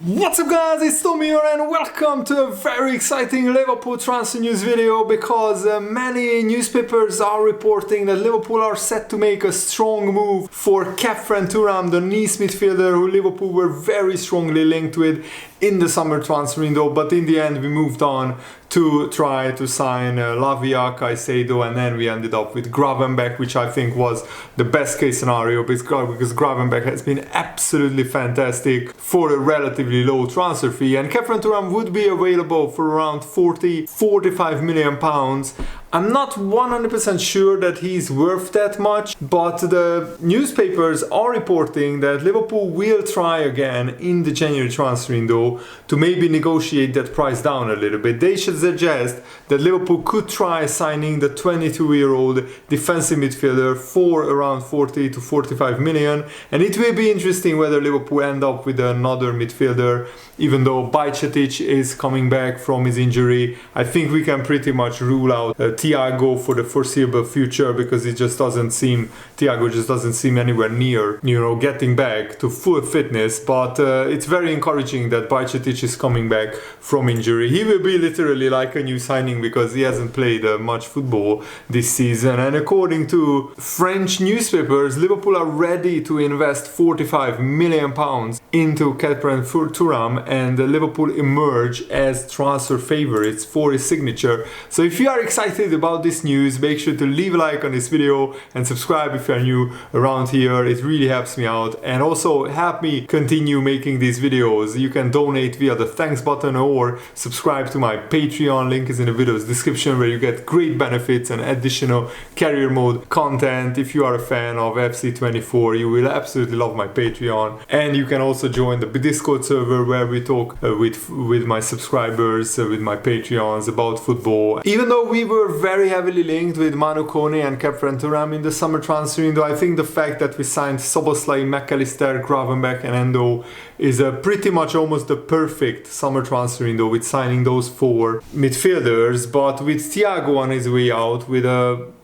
What's up guys, it's Tommy here and welcome to a very exciting Liverpool transfer news video because many newspapers are reporting that Liverpool are set to make a strong move for Khephren Thuram, the Nice midfielder who Liverpool were very strongly linked with in the summer transfer window, but in the end we moved on to try to sign Lavia, Kaide, and then we ended up with Gravenberch, which I think was the best case scenario because Gravenberch has been absolutely fantastic for a relatively low transfer fee, and Khephren Thuram would be available for around 40-45 million pounds. I'm not 100% sure that he's worth that much, but the newspapers are reporting that Liverpool will try again in the January transfer window to maybe negotiate that price down a little bit. They should suggest that Liverpool could try signing the 22-year-old defensive midfielder for around 40-45 million, and it will be interesting whether Liverpool end up with another midfielder. Even though Bajcetic is coming back from his injury, I think we can pretty much rule out Thiago for the foreseeable future because Thiago just doesn't seem anywhere near, getting back to full fitness. But it's very encouraging that Bajcetic is coming back from injury. He will be literally like a new signing because he hasn't played much football this season. And according to French newspapers, Liverpool are ready to invest 45 million pounds into Khephren Thuram, and Liverpool emerge as transfer favorites for his signature. So if you are excited about this news, make sure to leave a like on this video and subscribe if you are new around here. It really helps me out and also help me continue making these videos. You can donate via the thanks button or subscribe to my Patreon. Link is in the video's description, where you get great benefits and additional career mode content. If you are a fan of FC24, you will absolutely love my Patreon, and you can also join the Discord server where we talk with my subscribers, with my Patreons about football. Even though we were very heavily linked with Manu Kone and Khephren Thuram in the summer transfer window, I think the fact that we signed Szoboszlai, McAllister, Gravenberch and Endo is pretty much almost the perfect summer transfer window with signing those four midfielders. But with Thiago on his way out, with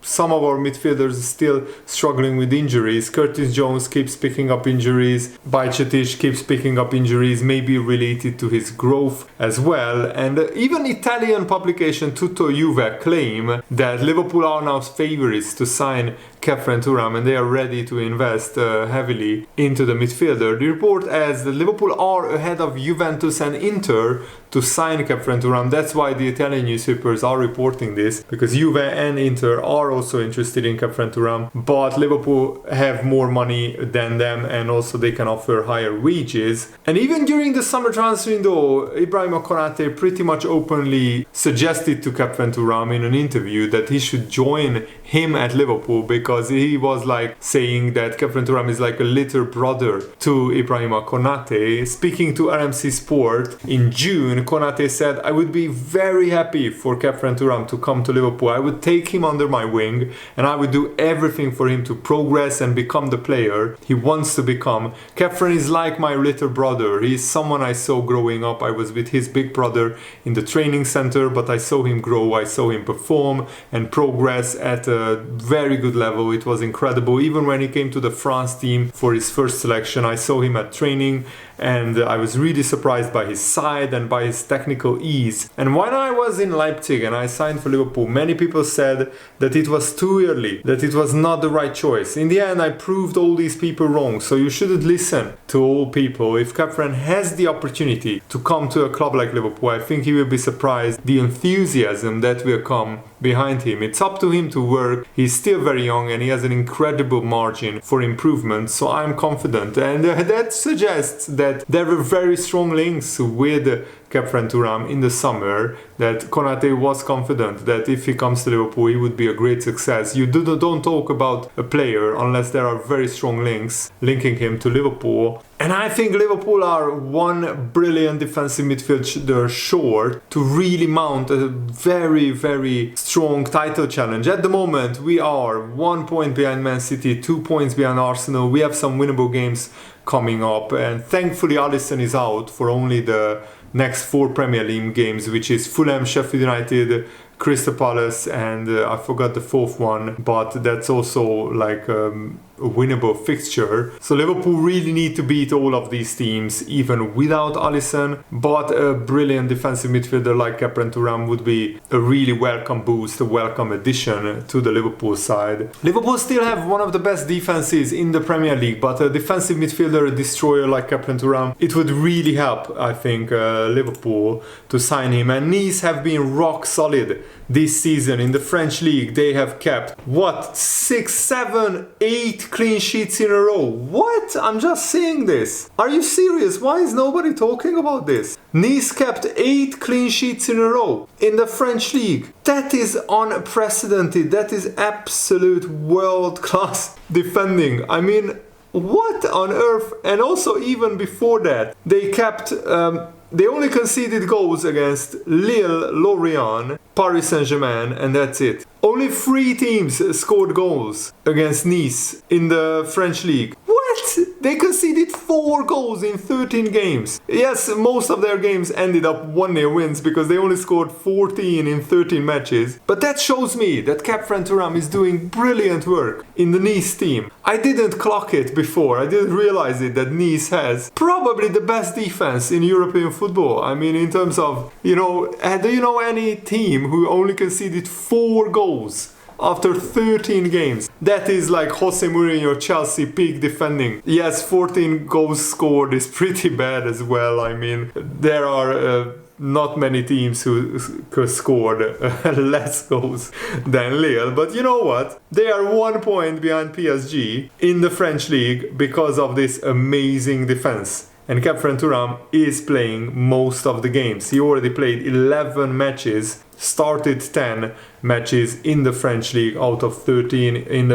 some of our midfielders still struggling with injuries, Curtis Jones keeps picking up injuries, Bajcetic keeps picking up injuries, maybe related to his growth as well, and even Italian publication Tutto Juve claim that Liverpool are now favorites to sign Khephren Thuram and they are ready to invest heavily into the midfielder. The report adds that Liverpool are ahead of Juventus and Inter to sign Khephren Thuram. That's why the Italian newspapers are reporting this, because Juve and Inter are also interested in Khephren Thuram, but Liverpool have more money than them and also they can offer higher wages. And even during the summer transfer window, Ibrahima Konate pretty much openly suggested to Khephren Thuram in an interview that he should join him at Liverpool, because he was like saying that Khephren Thuram is like a little brother to Ibrahima Konate. Speaking to RMC Sport in June, Konate said, "I would be very happy for Khephren Thuram to come to Liverpool. I would take him under my wing and I would do everything for him to progress and become the player he wants to become. Khephren is like my little brother. He is someone I saw growing up. I was with his big brother in the training center, but I saw him grow, I saw him perform and progress at a very good level. It was incredible. Even when he came to the France team for his first selection, I saw him at training and I was really surprised by his side and by his technical ease. And when I was in Leipzig and I signed for Liverpool, many people said that it was too early, that it was not the right choice. In the end, I proved all these people wrong, so you shouldn't listen to all people. If Khephren has the opportunity to come to a club like Liverpool, I think he will be surprised the enthusiasm that will come behind him. It's up to him to work. He's still very young and he has an incredible margin for improvement, so I'm confident. And that suggests that there were very strong links with Khephren Thuram in the summer, that Konate was confident that if he comes to Liverpool he would be a great success. You don't talk about a player unless there are very strong links linking him to Liverpool. And I think Liverpool are one brilliant defensive midfielder short to really mount a very, very strong title challenge. At the moment we are 1 point behind Man City, 2 points behind Arsenal. We have some winnable games coming up, and thankfully Alisson is out for only the next 4 Premier League games, which is Fulham, Sheffield United, Crystal Palace, and I forgot the fourth one, but that's also like a winnable fixture. So Liverpool really need to beat all of these teams even without Alisson, but a brilliant defensive midfielder like Khephren Thuram would be a really welcome boost, a welcome addition to the Liverpool side. Liverpool still have one of the best defenses in the Premier League, but a defensive midfielder, a destroyer like Khephren Thuram, it would really help, I think, Liverpool to sign him. And Nice have been rock solid this season in the French league. They have kept, what, 6, 7, 8 clean sheets in a row. What? I'm just saying this. Are you serious? Why is nobody talking about this? Nice kept 8 clean sheets in a row in the French league. That is unprecedented. That is absolute world-class defending. I mean, what on earth? And also even before that, they kept... they only conceded goals against Lille, Lorient, Paris Saint-Germain, and that's it. Only 3 teams scored goals against Nice in the French league. What? They conceded 4 goals in 13 games. Yes, most of their games ended up 1-0 wins because they only scored 14 in 13 matches. But that shows me that Khephren Thuram is doing brilliant work in the Nice team. I didn't clock it before. I didn't realize it that Nice has probably the best defense in European football. I mean, in terms of, do you know any team who only conceded 4 goals after 13 games? That is like Jose Mourinho, Chelsea peak defending. Yes, 14 goals scored is pretty bad as well. I mean, there are not many teams who scored less goals than Lille, but you know what? They are 1 point behind PSG in the French league because of this amazing defense. And Khephren Thuram is playing most of the games. He already played 11 matches, started 10 matches in the French league out of 13. In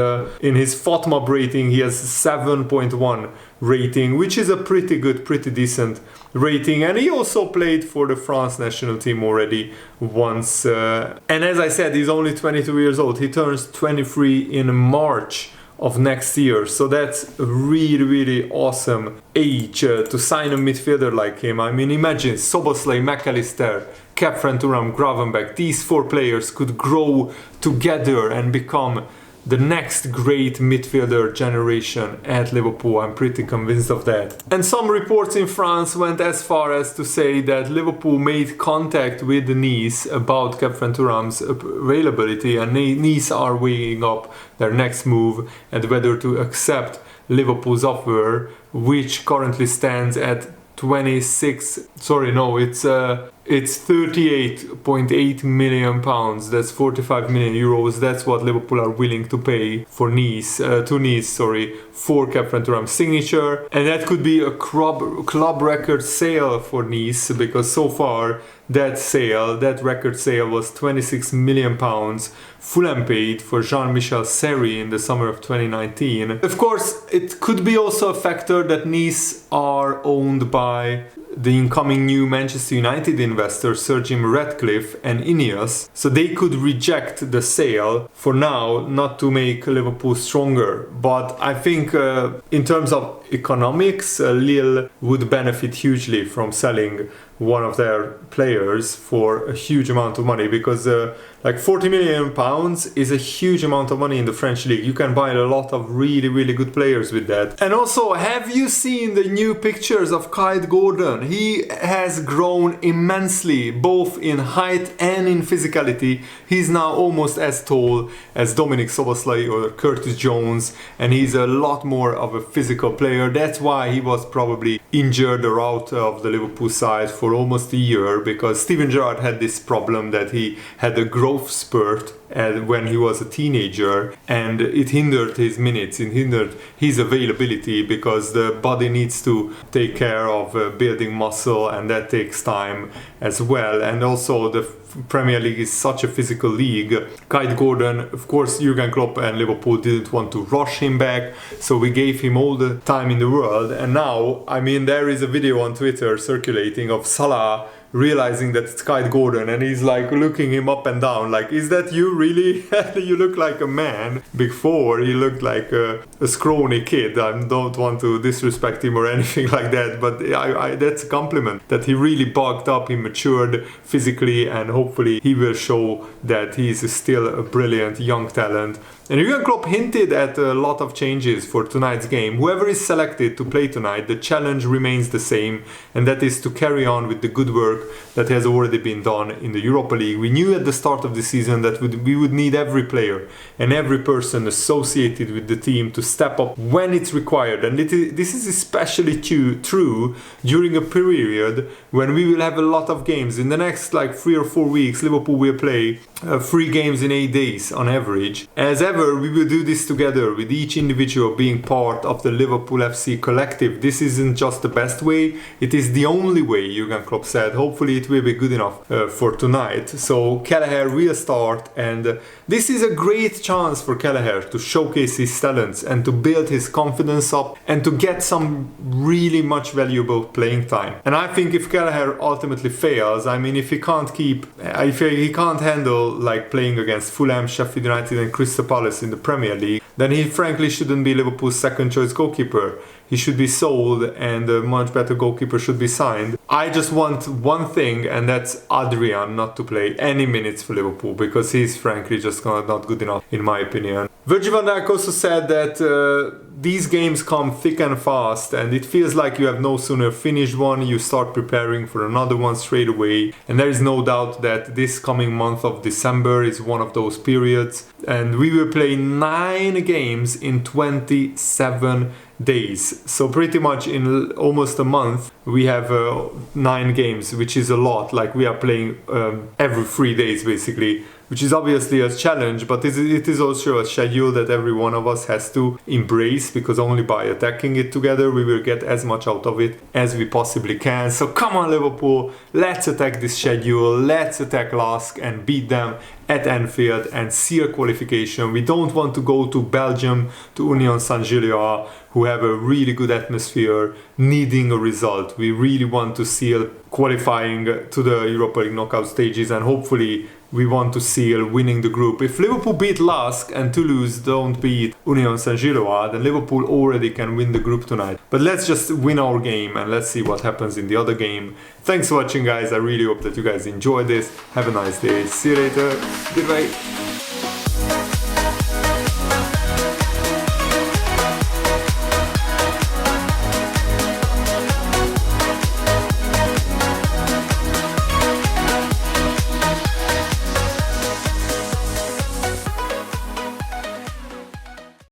his FOTMAP rating, he has 7.1 rating, which is a pretty good, pretty decent rating. And he also played for the France national team already once. And as I said, he's only 22 years old. He turns 23 in March of next year, so that's a really awesome age to sign a midfielder like him. I mean, imagine Szoboszlai, McAllister, Khephren Thuram, Gravenberch. These 4 players could grow together and become the next great midfielder generation at Liverpool. I'm pretty convinced of that. And some reports in France went as far as to say that Liverpool made contact with Nice about Khephren Thuram's availability, and Nice are weighing up their next move and whether to accept Liverpool's offer, which currently stands at 38.8 million pounds. That's 45 million euros. That's what Liverpool are willing to pay for Nice, for Khephren Thuram's signature. And that could be a club record sale for Nice, because so far that record sale was 26 million pounds, full and paid, for Jean-Michel Seri in the summer of 2019. Of course, it could be also a factor that Nice are owned by the incoming new Manchester United investor Sir Jim Ratcliffe and Ineos, so they could reject the sale for now, not to make Liverpool stronger. But I think in terms of economics, Lille would benefit hugely from selling one of their players for a huge amount of money, because like 40 million pounds is a huge amount of money in the French league. You can buy a lot of really good players with that. And also, have you seen the new pictures of Kaide Gordon? He has grown immensely, both in height and in physicality. He's now almost as tall as Dominic Szoboszlai or Curtis Jones, and he's a lot more of a physical player. That's why he was probably injured or out of the Liverpool side for almost a year, because Steven Gerrard had this problem that he had a growth spurt when he was a teenager, and it hindered his minutes, it hindered his availability, because the body needs to take care of building muscle, and that takes time as well. And also the Premier League is such a physical league. Kaide Gordon, of course, Jurgen Klopp and Liverpool didn't want to rush him back, so we gave him all the time in the world. And now, I mean, there is a video on Twitter circulating of Salah realizing that it's Kaide Gordon, and he's like looking him up and down, like, is that you really? You look like a man. Before he looked like a scrawny kid. I don't want to disrespect him or anything like that, but that's a compliment, that he really bulked up, he matured physically, and hopefully he will show that he's still a brilliant young talent. And Jurgen Klopp hinted at a lot of changes for tonight's game. Whoever is selected to play tonight, the challenge remains the same, and that is to carry on with the good work that has already been done in the Europa League. We knew at the start of the season that we would need every player and every person associated with the team to step up when it's required. And this is especially true during a period when we will have a lot of games. In the next 3 or 4 weeks, Liverpool will play 3 games in 8 days on average. As ever, we will do this together, with each individual being part of the Liverpool FC collective. This isn't just the best way, it is the only way, Jurgen Klopp said. Hopefully it will be good enough for tonight. So Kelleher will start, and this is a great chance for Kelleher to showcase his talents and to build his confidence up and to get some really much valuable playing time. And I think if Kelleher ultimately fails, I mean, if he can't handle playing against Fulham, Sheffield United and Crystal Palace in the Premier League, then he frankly shouldn't be Liverpool's second choice goalkeeper. He should be sold, and a much better goalkeeper should be signed. I just want one thing, and that's Adrian not to play any minutes for Liverpool, because he's frankly just not good enough in my opinion. Virgil van Dijk also said that these games come thick and fast, and it feels like you have no sooner finished one, you start preparing for another one straight away. And there is no doubt that this coming month of December is one of those periods, and we will play 9 games in 27 days. So pretty much in almost a month we have 9 games, which is a lot. We are playing every 3 days basically, which is obviously a challenge, but it is also a schedule that every one of us has to embrace, because only by attacking it together we will get as much out of it as we possibly can. So come on Liverpool, let's attack this schedule, let's attack Lask and beat them at Anfield and seal qualification. We don't want to go to Belgium, to Union Saint-Gilloise, who have a really good atmosphere, needing a result. We really want to seal qualifying to the Europa League knockout stages, and hopefully we want to seal winning the group. If Liverpool beat Lask and Toulouse don't beat Union Saint-Gilloise, then Liverpool already can win the group tonight. But let's just win our game and let's see what happens in the other game. Thanks for watching guys, I really hope that you guys enjoyed this. Have a nice day, see you later, goodbye.